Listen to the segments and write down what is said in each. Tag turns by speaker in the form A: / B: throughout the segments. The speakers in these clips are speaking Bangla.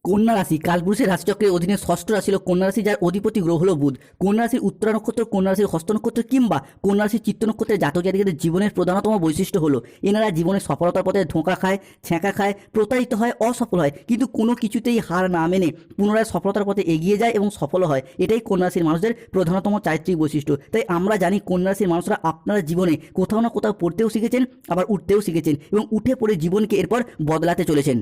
A: কন্যা রাশি কালপুরুষের রাশিচক্রের অধীনে ষষ্ঠ রাশি ছিল কন্যা রাশি, যার অধিপতি গ্রহ হলো বুধ। কন্যা রাশির উত্তরা নক্ষত্র, কন্যা রাশির হস্ত নক্ষত্র কিংবা কন্যা রাশির চিত্ত নক্ষত্রের জাতক জাতিকাদের জীবনের প্রধানতম বৈশিষ্ট্য হলো এনারা জীবনের সফলতার পথে ধোঁকা খায়, ছ্যাঁকা খায়, প্রতারিত হয়, অসফল হয়, কিন্তু কোনো কিছুতেই হার না মেনে পুনরায় সফলতার পথে এগিয়ে যায় এবং সফল হয়। এটাই কন্যা রাশির মানুষদের প্রধানতম চারিত্রিক বৈশিষ্ট্য। তাই আমরা জানি কন্যা রাশির মানুষরা আপনার জীবনে কোথাও না কোথাও পড়তেও শিখেছেন, আবার উঠতেও শিখেছেন এবং উঠে পড়ে জীবনকে এরপর বদলাতে চলেছেন।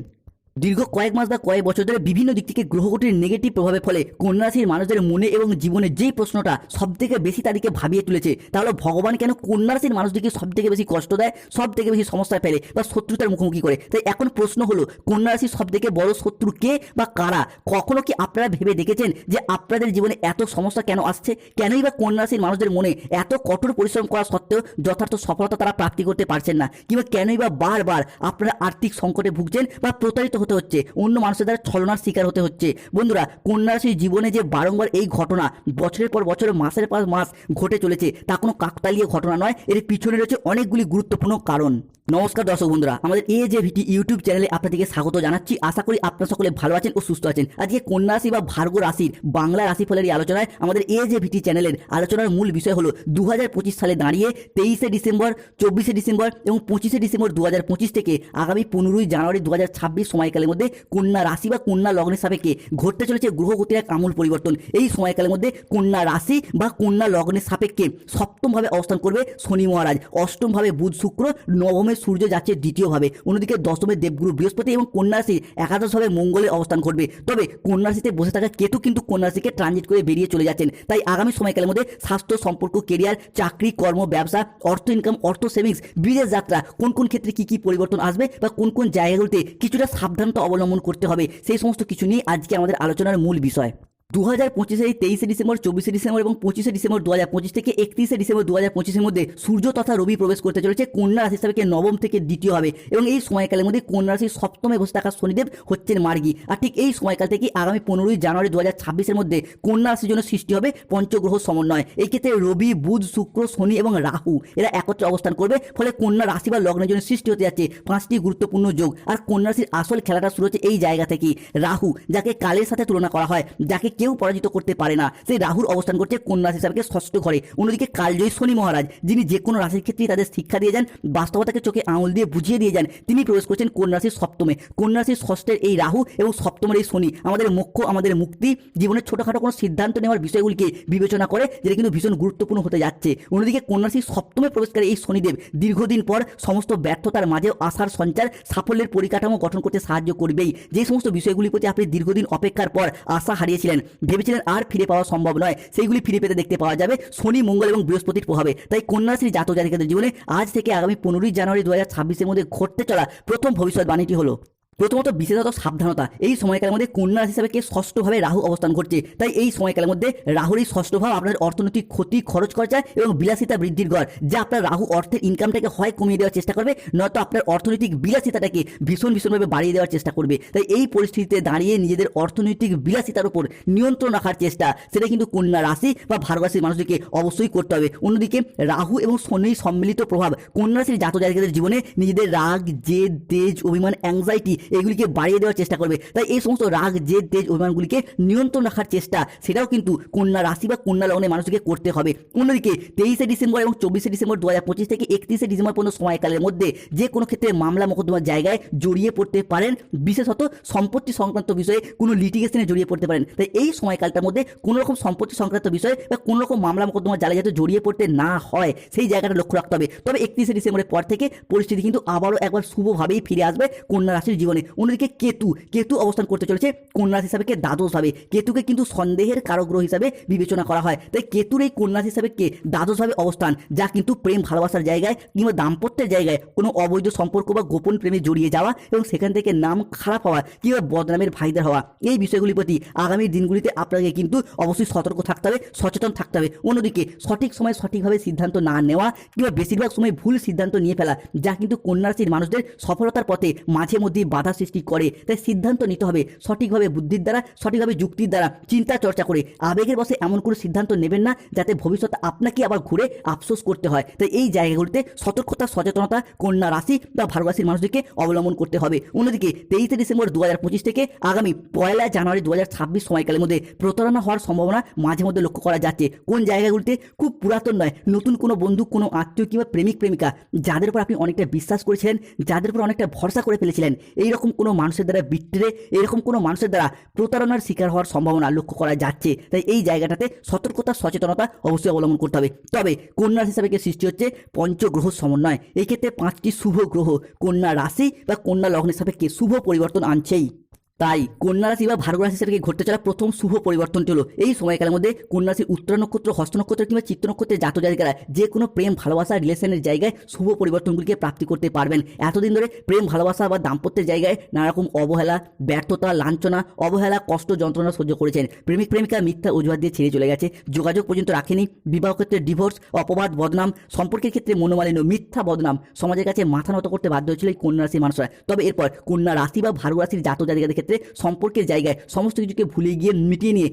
A: দীর্ঘ কয়েক মাস বা কয়েক বছর ধরে বিভিন্ন দিক থেকে গ্রহগতির নেগেটিভ প্রভাবের ফলে কন্যা রাশির মানুষদের মনে এবং জীবনে যেই প্রশ্নটা সবথেকে বেশি তাদেরকে ভাবিয়ে তুলেছে তা হলো ভগবান কেন কন্যা রাশির মানুষদেরকে সবথেকে বেশি কষ্ট দেয়, সবথেকে বেশি সমস্যায় ফেলে বা শত্রুতার মুখোমুখি করে। তাই এখন প্রশ্ন হলো কন্যা রাশির সবথেকে বড় শত্রু কে বা কারা? কখনো কি আপনারা ভেবে দেখেছেন যে আপনাদের জীবনে এত সমস্যা কেন আসছে? কেনই বা কন্যা রাশির মানুষদের মনে এত কঠোর পরিশ্রম করা সত্ত্বেও যথার্থ সফলতা তারা প্রাপ্তি করতে পারছেন না? কিংবা কেনই বা বারবার আপনারা আর্থিক সংকটে ভুগছেন বা প্রতারিত হতে হচ্ছে, অন্য মানুষের দ্বারা ছলনার শিকার হতে হচ্ছে? বন্ধুরা, কন্যা রাশির জীবনে যে বারংবার এই ঘটনা বছরের পর বছর, মাসের পর মাস ঘটে চলেছে তা কোনো কাকতালীয় ঘটনা নয়, এর পিছনে রয়েছে অনেকগুলি গুরুত্বপূর্ণ কারণ। নমস্কার দর্শক বন্ধুরা, আমাদের AJVT ইউটিউব চ্যানেলে আপনাদেরকে স্বাগত জানাচ্ছি। আশা করি আপনারা সকলে ভালো আছেন ও সুস্থ আছেন। আজকে কন্যা রাশি বা ভার্গ রাশির বাংলা রাশিফলের এই আলোচনায় আমাদের AJVT চ্যানেলের আলোচনার মূল বিষয় হলো 2025 সালে দাঁড়িয়ে 23শে ডিসেম্বর, 24শে ডিসেম্বর এবং 25শে ডিসেম্বর 2025 থেকে আগামী 15ই জানুয়ারি 2026 সময়কালের মধ্যে কন্যা রাশি বা কন্যা লগ্নের সাপেক্ষে ঘটতে চলেছে গ্রহগতির এক আমূল পরিবর্তন। এই সময়কালের মধ্যে কন্যা রাশি বা কন্যা লগ্নের সাপেক্ষে সপ্তমভাবে অবস্থান করবে শনি মহারাজ, অষ্টমভাবে বুধ শুক্র, নবমে সূর্য যাচ্ছে দ্বিতীয়ভাবে, অন্যদিকে দশমে দেবগুরু বৃহস্পতি এবং কন্যা রাশির একাদশভাবে মঙ্গলের অবস্থান করবে। তবে কন্যা রাশিতে বসে থাকা কেতু কিন্তু কন্যা রাশিকে ট্রানজিট করে বেরিয়ে চলে যাচ্ছেন। তাই আগামী সময়কালের মধ্যে স্বাস্থ্য, সম্পর্ক, কেরিয়ার, চাকরি, কর্ম, ব্যবসা, অর্থ ইনকাম, অর্থ সেভিংস, বিদেশ যাত্রা, কোন কোন ক্ষেত্রে কি কি পরিবর্তন আসবে বা কোন কোন জায়গাগুলিতে কিছুটা সাবধানতা অবলম্বন করতে হবে, সেই সমস্ত কিছু নিয়ে আজকে আমাদের আলোচনার মূল বিষয়। 2025 23শে ডিসেম্বর, 24শে ডিসেম্বর এবং 25শে ডিসেম্বর 2025 থেকে 31শে ডিসেম্বর 2025-এর মধ্যে সূর্য তথা রবি প্রবেশ করতে চলেছে কন্যা রাশি হিসাবে নবম থেকে দ্বিতীয় হবে এবং এই সময়কালের মধ্যে কন্যা রাশির সপ্তমে বসে থাকা শনিদেব হচ্ছেন মার্গী। আর ঠিক এই সময়কাল থেকে আগামী 15ই জানুয়ারি 2026-এর মধ্যে কন্যা রাশির জন্য সৃষ্টি হবে পঞ্চগ্রহ সমন্বয়। এই ক্ষেত্রে রবি, বুধ, শুক্র, শনি এবং রাহু এরা একত্রে অবস্থান করবে, ফলে কন্যা রাশি বা লগ্নের জন্য সৃষ্টি হতে যাচ্ছে 5টি গুরুত্বপূর্ণ যোগ। আর কন্যা রাশির আসল খেলাটা শুরু হচ্ছে এই জায়গা থেকেই। রাহু, যাকে কালের সাথে তুলনা করা হয়, যাকে কেউ পরাজিত করতে পারে না, সেই রাহুর অবস্থান করছে কন্যা রাশি হিসাবে ষষ্ঠ ঘরে। অন্যদিকে কালজয়ী শনি মহারাজ, যিনি যে কোনো রাশির ক্ষেত্রেই তাদের শিক্ষা দিয়ে যান, বাস্তবতাকে চোখে আঙুল দিয়ে বুঝিয়ে দিয়ে যান, তিনি প্রবেশ করছেন কন্যা রাশির সপ্তমে। কন্যা রাশির ষষ্ঠের এই রাহু এবং সপ্তমের এই শনি আমাদের মোক্ষ, আমাদের মুক্তি, জীবনের ছোটখাটো কোনো সিদ্ধান্ত নেওয়ার বিষয়গুলিকে বিবেচনা করে, যেটা কিন্তু ভীষণ গুরুত্বপূর্ণ হতে যাচ্ছে। অন্যদিকে কন্যা রাশির সপ্তমে প্রবেশকারী এই শনিদেব দীর্ঘদিন পর সমস্ত ব্যর্থতার মাঝেও আশার সঞ্চার, সাফল্যের পরিকাঠামো গঠন করতে সাহায্য করবেই। যে সমস্ত বিষয়গুলির প্রতি আপনি দীর্ঘদিন অপেক্ষার পর আশা হারিয়েছিলেন, ভেবেছিলেন আর ফিরে পাওয়া সম্ভব নয়, সেইগুলি ফিরে পেতে দেখতে পাওয়া যাবে শনি, মঙ্গল এবং বৃহস্পতির প্রভাবে। তাই কন্যা রাশির জাতক জাতিকাদের জীবনে আজ থেকে আগামী 15ই জানুয়ারি 2026-এর মধ্যে ঘটতে চলা প্রথম ভবিষ্যৎবাণীটি হলো প্রথমত বিশেষত সাবধানতা। এই সময়কালের মধ্যে কন্যা রাশি হিসাবে ষষ্ঠভাবে রাহু অবস্থান করছে। তাই এই সময়কালের মধ্যে রাহুর এই ষষ্ঠ ভাব আপনাদের অর্থনৈতিক ক্ষতি, খরচ খরচা এবং বিলাসিতা বৃদ্ধির ঘর। যা আপনার রাহু অর্থের ইনকামটাকে হয় কমিয়ে দেওয়ার চেষ্টা করবে, নয়তো আপনার অর্থনৈতিক বিলাসিতাটাকে ভীষণভাবে বাড়িয়ে দেওয়ার চেষ্টা করবে। তাই এই পরিস্থিতিতে দাঁড়িয়ে নিজেদের অর্থনৈতিক বিলাসিতার উপর নিয়ন্ত্রণ রাখার চেষ্টা, সেটা কিন্তু কন্যা রাশি বা ভার্গ রাশির মানুষদেরকে অবশ্যই করতে হবে। অন্যদিকে রাহু এবং শনির সম্মিলিত প্রভাব কন্যা রাশির জাতক জাতিকাদের জীবনে নিজেদের রাগ, জেদ, তেজ, অভিমান, অ্যাংজাইটি এগুলিকে বাড়িয়ে দেওয়ার চেষ্টা করবে। তাই এই সমস্ত রাগ, জেদ, তেজ, অভিমানগুলিকে নিয়ন্ত্রণ রাখার চেষ্টা, সেটাও কিন্তু কন্যা রাশি বা কন্যা লগ্নের মানুষকে করতে হবে। অন্যদিকে 23শে ডিসেম্বর এবং 24শে ডিসেম্বর 2025 থেকে 31শে ডিসেম্বর পর্যন্ত সময়কালের মধ্যে যে কোনো ক্ষেত্রে মামলা মোকদ্দমার জায়গায় জড়িয়ে পড়তে পারেন, বিশেষত সম্পত্তি সংক্রান্ত বিষয়ে কোনো লিটিগেশনে জড়িয়ে পড়তে পারেন। তাই এই সময়কালটার মধ্যে কোনো রকম সম্পত্তি সংক্রান্ত বিষয়ে বা কোনো রকম মামলা মোকদ্দমার জালে যাতে জড়িয়ে পড়তে না হয়, সেই জায়গাটা লক্ষ্য রাখতে হবে। তবে 31শে ডিসেম্বরের পর থেকে পরিস্থিতি কিন্তু আবারও একবার শুভভাবেই ফিরে আসবে কন্যা রাশির জীবনে। অন্যদিকে কেতু অবস্থান করতে চলেছে কন্যা রাশি হিসাবে দ্বাদশভাবে। কেতুকে কিন্তু সন্দেহের কারগ্রহ হিসাবে বিবেচনা করা হয়। তাই কেতুর এই কন্যা রাশি হিসাবে দ্বাদশভাবে অবস্থান, যা কিন্তু প্রেম ভালোবাসার জায়গায় কিংবা দাম্পত্যের জায়গায় কোনো অবৈধ সম্পর্ক বা গোপন প্রেমে জড়িয়ে যাওয়া এবং সেখান থেকে নাম খারাপ হওয়া কিংবা বদনামের ভাগিদার হওয়া, এই বিষয়গুলির প্রতি আগামী দিনগুলিতে আপনাকে কিন্তু অবশ্যই সতর্ক থাকতে হবে, সচেতন থাকতে হবে। অন্যদিকে সঠিক সময় সঠিকভাবে সিদ্ধান্ত না নেওয়া কিংবা বেশিরভাগ সময় ভুল সিদ্ধান্ত নিয়ে ফেলা, যা কিন্তু কন্যা রাশির মানুষদের সফলতার পথে মাঝে মধ্যেই বাধা বাধা সৃষ্টি করে। তাই সিদ্ধান্ত নিতে হবে সঠিকভাবে, বুদ্ধির দ্বারা, সঠিকভাবে যুক্তির দ্বারা, চিন্তা চর্চা করে। আবেগের বশে এমন কোনো সিদ্ধান্ত নেবেন না যাতে ভবিষ্যতে আপনাকে আবার ঘুরে আফসোস করতে হয়। তাই এই জায়গাগুলিতে সতর্কতা, সচেতনতা কন্যা রাশি বা ভারত রাশির মানুষদেরকে অবলম্বন করতে হবে। অন্যদিকে 23 ডিসেম্বর 2025 থেকে আগামী 1 জানুয়ারি 2026 সময়কালের মধ্যে প্রতারণা হওয়ার সম্ভাবনা মাঝে মধ্যে লক্ষ্য করা যাচ্ছে। কোন জায়গাগুলিতে? খুব পুরাতন নয়, নতুন কোনো বন্ধু, কোনো আত্মীয় কিংবা প্রেমিক প্রেমিকা যাদের উপর আপনি অনেকটা বিশ্বাস করেছিলেন, যাদের উপর অনেকটা ভরসা করে ফেলেছিলেন, এইরকম কোনো মানুষের দ্বারা বিট্রে, এরকম কোনো মানুষের দ্বারা প্রতারণার শিকার হওয়ার সম্ভাবনা লক্ষ্য করা যাচ্ছে। তাই এই জায়গাটাতে সতর্কতা, সচেতনতা অবশ্যই অবলম্বন করতে হবে। তবে কন্যা রাশি হিসাবে সৃষ্টি হচ্ছে পঞ্চগ্রহ সমন্বয়। এই ক্ষেত্রে 5টি শুভ গ্রহ কন্যা রাশি বা কন্যা লগ্নের সাপেক্ষে শুভ পরিবর্তন আনছেই। তাই কন্যা রাশি বা ভার্গব রাশি থেকে ঘটতে চলা প্রথম শুভ পরিবর্তনটি হলো এই সময়কালের মধ্যে কন্যা রাশির উত্তরা নক্ষত্র, হস্ত নক্ষত্র কিংবা চিত্ত নক্ষত্রের জাতক জাতিকারা যে কোনো প্রেম, ভালোবাসা, রিলেশনের জায়গায় শুভ পরিবর্তনগুলিকে প্রাপ্তি করতে পারবেন। এতদিন ধরে প্রেম, ভালোবাসা বা দাম্পত্যের জায়গায় নানা রকম অবহেলা, ব্যর্থতা, লাঞ্ছনা, অবহেলা, কষ্ট, যন্ত্রণা সহ্য করেছেন। প্রেমিক প্রেমিকা মিথ্যা অজুহাত দিয়ে ছেড়ে চলে গেছে, যোগাযোগ পর্যন্ত রাখেনি, বিবাহ ক্ষেত্রে ডিভোর্স, অপবাদ, বদনাম, সম্পর্কের ক্ষেত্রে মনোমালিন্য, মিথ্যা বদনাম, সমাজের কাছে মাথা নত করতে বাধ্য হয়েছিল এই কন্যা রাশির মানুষরা। তবে এরপর কন্যা রাশি বা ভার্গব রাশির জাতক জাতিকাদের ক্ষেত্রে সম্পর্কের জায়গায় সমস্ত কিছুকে ভুলে গিয়ে, মিটিয়ে নিয়ে,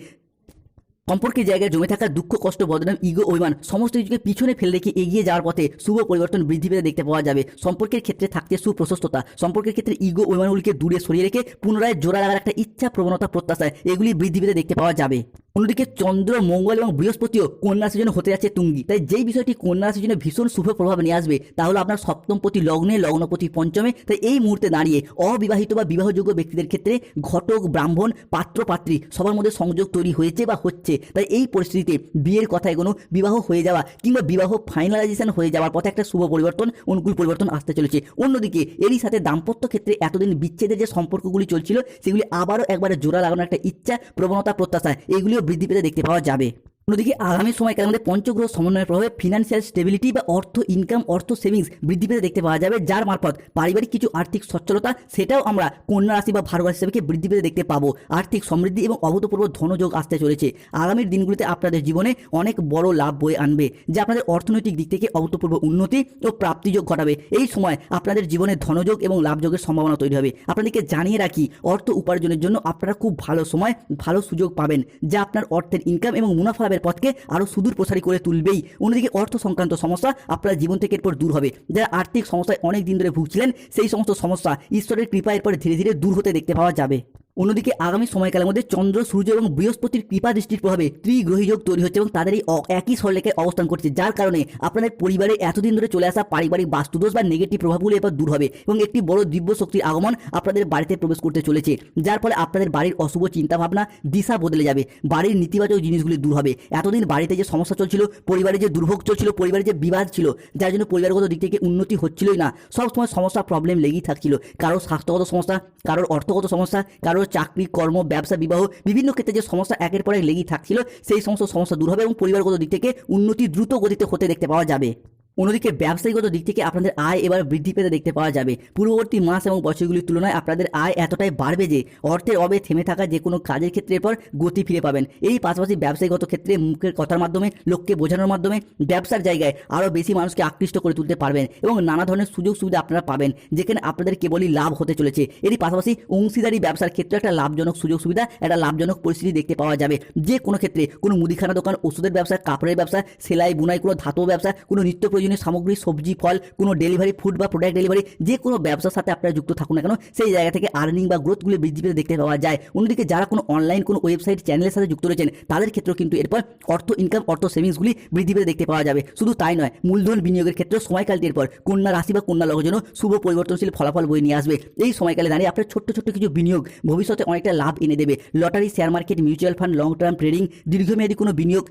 A: সম্পর্কের জায়গায় জমে থাকা দুঃখ, কষ্ট, বদনাম, ইগো, অভিমান সমস্ত কিছুকে পিছনে ফেলে রেখে এগিয়ে যাওয়ার পথে শুভ পরিবর্তন বৃদ্ধি পেতে দেখতে পাওয়া যাবে। সম্পর্কের ক্ষেত্রে থাকছে সুপ্রশস্ততা, সম্পর্কের ক্ষেত্রে ইগো, অভিমানগুলিকে দূরে সরিয়ে রেখে পুনরায় জোড়া লাগার একটা ইচ্ছা, প্রবণতা, প্রত্যাশায় এগুলি বৃদ্ধি পেতে দেখতে পাওয়া যাবে। অন্যদিকে চন্দ্র, মঙ্গল এবং বৃহস্পতিও কন্যা রাশির জন্য হতে যাচ্ছে তুঙ্গি। তাই যেই বিষয়টি কন্যা রাশির জন্য ভীষণ শুভ প্রভাব নিয়ে আসবে তা হলো আপনার সপ্তমপতি লগ্নে, লগ্নপতি পঞ্চমে। তাই এই মুহূর্তে দাঁড়িয়ে অবিবাহিত বা বিবাহযোগ্য ব্যক্তিদের ক্ষেত্রে ঘটক, ব্রাহ্মণ, পাত্র, পাত্রী সবার মধ্যে সংযোগ তৈরি হয়েছে বা হচ্ছে। তাই এই পরিস্থিতিতে বিয়ের কথা এগোনো, বিবাহ হয়ে যাওয়া কিংবা বিবাহ ফাইনালাইজেশন হয়ে যাওয়ার পথে একটা শুভ পরিবর্তন, অনুকূল পরিবর্তন আসতে চলেছে। অন্যদিকে এরই সাথে দাম্পত্য ক্ষেত্রে এতদিন বিচ্ছেদের যে সম্পর্কগুলি চলছিল সেগুলি আবারও একবারে জোড়া লাগানোর একটা ইচ্ছা, প্রবণতা, প্রত্যাশা এগুলিও বৃদ্ধি পেতে দেখতে পাওয়া যাবে। অন্যদিকে আগামী সময়কালের মধ্যে পঞ্চগ্রহ সমন্বয়ের প্রভাবে ফিনান্সিয়াল স্টেবিলিটি বা অর্থ ইনকাম, অর্থ সেভিংস বৃদ্ধি পেতে দেখতে পাওয়া যাবে, যার মারফত পারিবারিক কিছু আর্থিক সচ্ছলতা সেটাও আমরা কন্যা রাশি বা ভার্গব রাশি হিসেবে বৃদ্ধি পেতে দেখতে পাবো। আর্থিক সমৃদ্ধি এবং অভূতপূর্ব ধনযোগ আসতে চলেছে। আগামীর দিনগুলিতে আপনাদের জীবনে অনেক বড় লাভ বয়ে আনবে, যা আপনাদের অর্থনৈতিক দিক থেকে অভূতপূর্ব উন্নতি ও প্রাপ্তিযোগ ঘটাবে। এই সময় আপনাদের জীবনে ধনযোগ এবং লাভযোগের সম্ভাবনা তৈরি হবে। আপনাদেরকে জানিয়ে রাখি, অর্থ উপার্জনের জন্য আপনারা খুব ভালো সময়, ভালো সুযোগ পাবেন, যা আপনার অর্থের ইনকাম এবং মুনাফা পথকে আরো সুদূর প্রসারী করে তুলবেই। অন্যদিকে অর্থ সংক্রান্ত সমস্যা আপনার জীবন থেকে এরপর দূর হবে। যারা আর্থিক সমস্যায় অনেক দিন ধরে ভুগছিলেন সেই সমস্ত সমস্যা ঈশ্বরের কৃপা এরপর ধীরে ধীরে দূর হতে দেখতে পাওয়া যাবে। অন্যদিকে আগামী সময়কালের মধ্যে চন্দ্র, সূর্য এবং বৃহস্পতির কৃপা দৃষ্টির প্রভাবে ত্রিগ্রহী যোগ তৈরি হচ্ছে এবং তাদের এই একই সরলরেখায় অবস্থান করছে, যার কারণে আপনাদের পরিবারে এতদিন ধরে চলে আসা পারিবারিক বাস্তুদোষ বা নেগেটিভ প্রভাবগুলো এবার দূর হবে এবং একটি বড় দিব্য শক্তির আগমন আপনাদের বাড়িতে প্রবেশ করতে চলেছে, যার ফলে আপনাদের বাড়ির অশুভ চিন্তাভাবনা, দিশা বদলে যাবে, বাড়ির নেতিবাচক জিনিসগুলি দূর হবে। এতদিন বাড়িতে যে সমস্যা চলছিল, পরিবারে যে দুর্ভোগ চলছিল, পরিবারে যে বিবাদ ছিল, যার জন্য পরিবারগত দিক থেকে উন্নতি হচ্ছিলই না, সবসময় সমস্যা, প্রবলেম লেগেই থাকছিল। কারোর স্বাস্থ্যগত সমস্যা, কারোর অর্থগত সমস্যা, কারোর চাকরি, কর্ম, ব্যবসা, বিবাহ বিভিন্ন ক্ষেত্রে যে সমস্যা একের পর এক লেগেই থাকছিল সেই সমস্ত সমস্যা দূর হবে এবং পরিবারগত দিক থেকে উন্নতি দ্রুত গতিতে হতে দেখতে পাওয়া যাবে। অন্যদিকে ব্যবসায়িকগত দিক থেকে আপনাদের আয় এবার বৃদ্ধি পেতে দেখতে পাওয়া যাবে। পূর্ববর্তী মাস এবং বছরগুলির তুলনায় আপনাদের আয় এতটাই বাড়বে যে অর্থের অভাবে থেমে থাকা যে কোনো কাজের ক্ষেত্রে এরপর গতি ফিরে পাবেন। এই পাশাপাশি ব্যবসায়িকগত ক্ষেত্রে মুখের কথার মাধ্যমে, লোককে বোঝানোর মাধ্যমে ব্যবসার জায়গায় আরও বেশি মানুষকে আকৃষ্ট করে তুলতে পারবেন এবং নানা ধরনের সুযোগ সুবিধা আপনারা পাবেন, যেখানে আপনাদের কেবলই লাভ হতে চলেছে। এরই পাশাপাশি অংশীদারি ব্যবসার ক্ষেত্রে একটা লাভজনক সুযোগ সুবিধা, একটা লাভজনক পরিস্থিতি দেখতে পাওয়া যাবে। যে কোনো ক্ষেত্রে কোনো মুদিখানা দোকান, ওষুধের ব্যবসা, কাপড়ের ব্যবসা, সেলাই বুনাই, কোনো ধাতব ব্যবসা, কোনো নিত্য প্রয়োজনীয় সামগ্রী, সবজি, ফল, কোনো ডেলিভারি, ফুড বা প্রোডাক্ট ডেলিভারি, যে কোনো ব্যবসার সাথে আপনারা যুক্ত থাকুন না কেন, সেই জায়গা থেকে আর্নিং বা গ্রোথগুলি বৃদ্ধি পেতে দেখতে পাওয়া যায়। অন্যদিকে যারা কোনো অনলাইন কোনো ওয়েবসাইট চ্যানেলের সাথে যুক্ত রয়েছেন তাদের ক্ষেত্রেও কিন্তু এরপর অর্থ ইনকাম, অর্থ সেভিংসগুলি বৃদ্ধি পেতে দেখতে পাওয়া যাবে। শুধু তাই নয়, মূলধন বিনিয়োগের ক্ষেত্রে সময়কালটি এরপর কন্যা রাশি বা কন্যা লগ্নের জন্য শুভ পরিবর্তনশীল ফলাফল বয়ে নিয়ে আসবে। এই সময়কালে দাঁড়িয়ে আপনার ছোট্ট ছোট্ট কিছু বিনিয়োগ ভবিষ্যতে অনেকটা লাভ এনে দেবে। Lottery, share market, mutual fund, long term trading, দীর্ঘমেয়াদী কোনো বিনিয়োগ,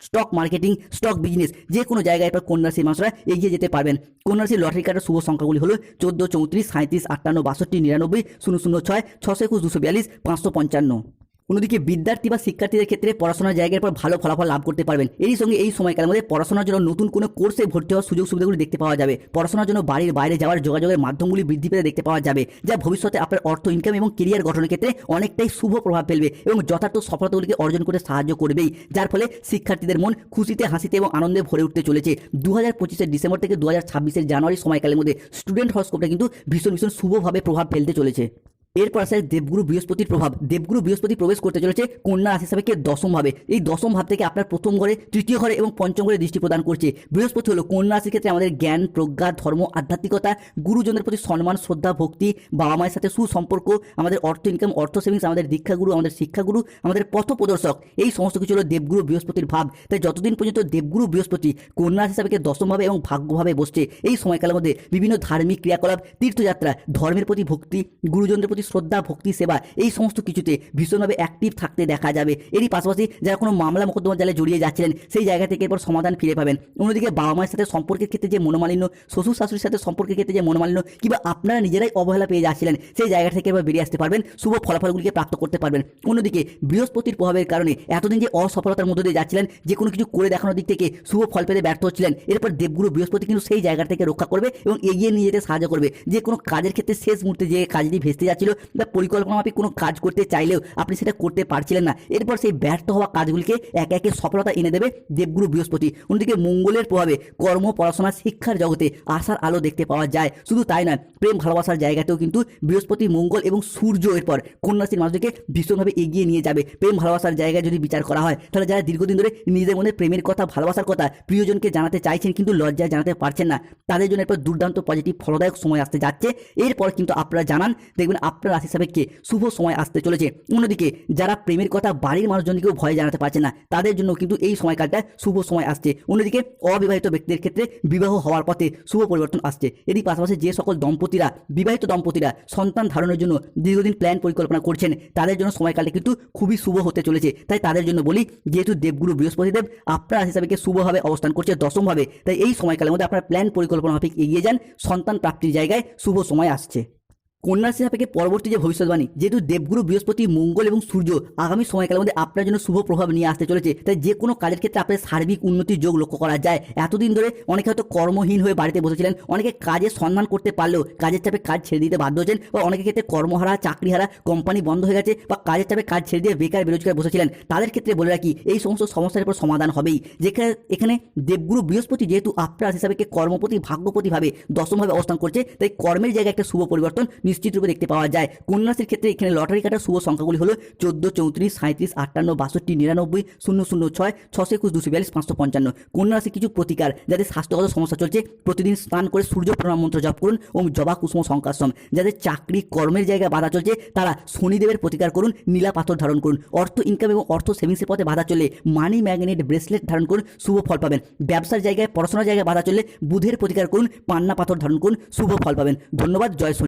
A: স্টক মার্কেটিং, স্টক বিজনেস, যে কোনো জায়গায় এরপর কন্যা রাশির মানুষরা এগিয়ে যেতে পারবেন। কন্যা রাশির লটারি কার্ডের শুভ সংখ্যাগুলি হলো 14, 34, 37, 58, 62, 99, 006, 621, 242, 555। অন্যদিকে বিদ্যার্থী বা শিক্ষার্থীদের ক্ষেত্রে পড়াশোনার জায়গার পর ভালো ফলাফল লাভ করতে পারবেন। এরই সঙ্গে এই সময়কালের মধ্যে পড়াশোনার জন্য নতুন কোনো কোর্সে ভর্তি হওয়ার সুযোগ সুবিধাগুলি দেখতে পাওয়া যাবে। পড়াশোনার জন্য বাড়ির বাইরে যাওয়ার যোগাযোগের মাধ্যমগুলি বৃদ্ধি পেতে দেখতে পাওয়া যাবে, যা ভবিষ্যতে আপনার অর্থ ইনকাম এবং কেরিয়ার গঠনের ক্ষেত্রে অনেকটাই শুভ প্রভাব ফেলবে এবং যথার্থ সফলতাগুলিকে অর্জন করতে সাহায্য করবেই, যার ফলে শিক্ষার্থীদের মন খুশিতে হাসিতে এবং আনন্দে ভরে উঠতে চলেছে। 2025 ডিসেম্বর থেকে 2026 জানুয়ারি সময়কালের মধ্যে স্টুডেন্ট হরস্কোপটা কিন্তু ভীষণ ভীষণ শুভভাবে প্রভাব ফেলতে চলেছে। এরপর আসে দেবগুরু বৃহস্পতির প্রভাব। দেবগুরু বৃহস্পতি প্রবেশ করতে চলেছে কন্যা রাশি সাপেক্ষে দশম ভাবে। এই দশম ভাব থেকে আপনার প্রথম ঘরে, তৃতীয় ঘরে এবং পঞ্চম ঘরে দৃষ্টি প্রদান করছে। বৃহস্পতি হলো কন্যা রাশির ক্ষেত্রে আমাদের জ্ঞান, প্রজ্ঞা, ধর্ম, আধ্যাত্মিকতা, গুরুজনদের প্রতি সম্মান, শ্রদ্ধা, ভক্তি, বাবা মায়ের সাথে সুসম্পর্ক, আমাদের অর্থ ইনকাম, অর্থ সেভিংস, আমাদের দীক্ষাগুরু, আমাদের শিক্ষাগুরু, আমাদের পথ প্রদর্শক, এই সমস্ত কিছু হলো দেবগুরু বৃহস্পতির ভাব। তাই যতদিন পর্যন্ত দেবগুরু বৃহস্পতি কন্যা রাশি সাপেক্ষে দশমভাবে এবং ভাগ্যভাবে বসছে, এই সময়কালের মধ্যে বিভিন্ন ধার্মিক ক্রিয়াকলাপ, তীর্থযাত্রা, ধর্মের প্রতি ভক্তি, গুরুজনদের প্রতি শ্রদ্ধা, ভক্তি, সেবা, এই সমস্ত কিছুতে ভীষণভাবে অ্যাক্টিভ থাকতে দেখা যাবে। এরই পাশাপাশি যারা কোনো মামলা মোকদ্দমা জালে জড়িয়ে যাচ্ছিলেন, সেই জায়গা থেকে এরপর সমাধান ফিরে পাবেন। অন্যদিকে বাবা মায়ের সাথে সম্পর্কের ক্ষেত্রে যে মনোমালিন্য, শ্বশুর শাশুড়ির সাথে সম্পর্কের ক্ষেত্রে যে মনোমালিন্য কিংবা আপনারা নিজেরাই অবহেলা পেয়ে যাচ্ছিলেন, সেই জায়গা থেকে এবার বেরিয়ে আসতে পারবেন, শুভ ফলাফলগুলিকে প্রাপ্ত করতে পারবেন। অন্যদিকে বৃহস্পতির প্রভাবের কারণে এতদিন যে অসফলতার মধ্যে দিয়ে যাচ্ছিলেন, যে কোনো কিছু করে দেখানোর দিক থেকে শুভ ফল পেতে ব্যর্থ হচ্ছিলেন, এরপর দেবগুরু বৃহস্পতি কিন্তু সেই জায়গা থেকে রক্ষা করবে এবং এগিয়ে নিয়ে যেতে সাহায্য করবে। যে কোনো কাজের ক্ষেত্রে শেষ মুহূর্তে যে কাজটি ভেস্তে যাচ্ছিল বা পরিকল্পনা মাফিক কোনো কাজ করতে চাইলেও আপনি সেটা করতে পারছিলেন না, এরপর সেই ব্যর্থ হওয়া কাজগুলিকে একে একে সফলতা এনে দেবে দেবগুরু বৃহস্পতি। অন্যদিকে মঙ্গলের প্রভাবে কর্ম, পড়াশোনা, শিক্ষার জগতে আশার আলো দেখতে পাওয়া যায়। শুধু তাই নয়, প্রেম ভালোবাসার জায়গাতেও কিন্তু বৃহস্পতি, মঙ্গল এবং সূর্য এরপর কন্যা রাশির মানুষদেরকে ভীষণভাবে এগিয়ে নিয়ে যাবে। প্রেম ভালোবাসার জায়গায় যদি বিচার করা হয়, তাহলে যারা দীর্ঘদিন ধরে নিজেদের মধ্যে প্রেমের কথা, ভালোবাসার কথা প্রিয়জনকে জানাতে চাইছেন কিন্তু লজ্জায় জানাতে পারছেন না, তাদের জন্য এরপর দুর্দান্ত পজিটিভ ফলদায়ক সময় আসতে যাচ্ছে। এরপর কিন্তু আপনারা জানান, দেখবেন আপনার রাশি সাপেক্ষে শুভ সময় আসতে চলেছে। অন্যদিকে যারা প্রেমের কথা বাড়ির মানুষজনকেও ভয় জানাতে পারছে না, তাদের জন্য কিন্তু এই সময়কালটা শুভ সময় আসছে। অন্যদিকে অবিবাহিত ব্যক্তিদের ক্ষেত্রে বিবাহ হওয়ার পথে শুভ পরিবর্তন আসছে। এরই পাশাপাশি যে সকল দম্পতিরা, বিবাহিত দম্পতিরা সন্তান ধারণের জন্য দীর্ঘদিন প্ল্যান পরিকল্পনা করছেন, তাদের জন্য সময়কালটা কিন্তু খুবই শুভ হতে চলেছে। তাই তাদের জন্য বলি, যেহেতু দেবগুরু বৃহস্পতিদেব আপনার রাশি সাপেক্ষে শুভভাবে অবস্থান করছে দশমভাবে, তাই এই সময়কালের মধ্যে আপনার প্ল্যান পরিকল্পনা মাফিক এগিয়ে যান, সন্তান প্রাপ্তির জায়গায় শুভ সময় আসছে। কন্যা রাশি সাপেক্ষে পরবর্তী যে ভবিষ্যৎবাণী, যেহেতু দেবগুরু বৃহস্পতি, মঙ্গল এবং সূর্য আগামী সময়কালের মধ্যে আপনার জন্য শুভ প্রভাব নিয়ে আসতে চলেছে, তাই যে কোনো কাজের ক্ষেত্রে আপনার সার্বিক উন্নতির যোগ লক্ষ্য করা যায়। এতদিন ধরে অনেকে হয়তো কর্মহীন হয়ে বাড়িতে বসেছিলেন, অনেকে কাজের সন্ধান করতে পারলেও কাজের চাপে কাজ ছেড়ে দিতে বাধ্য হচ্ছেন, বা অনেকের ক্ষেত্রে কর্মহারা, চাকরিহারা, কোম্পানি বন্ধ হয়ে গেছে, বা কাজের চাপে কাজ ছেড়ে দিয়ে বেকার বেরোজগার বসেছিলেন, তাদের ক্ষেত্রে বলে রাখি এই সমস্ত সমস্যার উপর সমাধান হবেই। যেখানে এখানে দেবগুরু বৃহস্পতি যেহেতু আপনার রাশি হিসাবে কর্মপতি, ভাগ্যপতিভাবে দশমভাবে অবস্থান করছে, তাই কর্মের জায়গায় একটা শুভ পরিবর্তন নিশ্চিত রূপে দেখতে পাওয়া যায়। কন্যা রাশির ক্ষেত্রে এখানে লটারি কাটার শুভ সংখ্যাগুলি হলো 14, 34, 37, 58, 62, 99, 006, 621, 242, 555। কন্যা রাশির কিছু প্রতিকার, যাদের স্বাস্থ্যগত সমস্যা চলছে, প্রতিদিন স্নান করে সূর্য প্রণাম মন্ত্র জপ করুন ও জবা কুসুম সংকাশম। যাদের চাকরি কর্মের জায়গায় বাধা চলছে, তারা শনিদেবের প্রতিকার করুন, নীলা পাথর ধারণ করুন। অর্থ ইনকাম এবং অর্থ সেভিংসের পথে বাধা চললে মানি ম্যাগনেট ব্রেসলেট ধারণ করুন, শুভ ফল পাবেন। ব্যবসার জায়গায়, পড়াশোনার জায়গায় বাধা চললে বুধের প্রতিকার করুন, পান্না পাথর ধারণ করুন, শুভ ফল পাবেন। ধন্যবাদ। জয় শনি।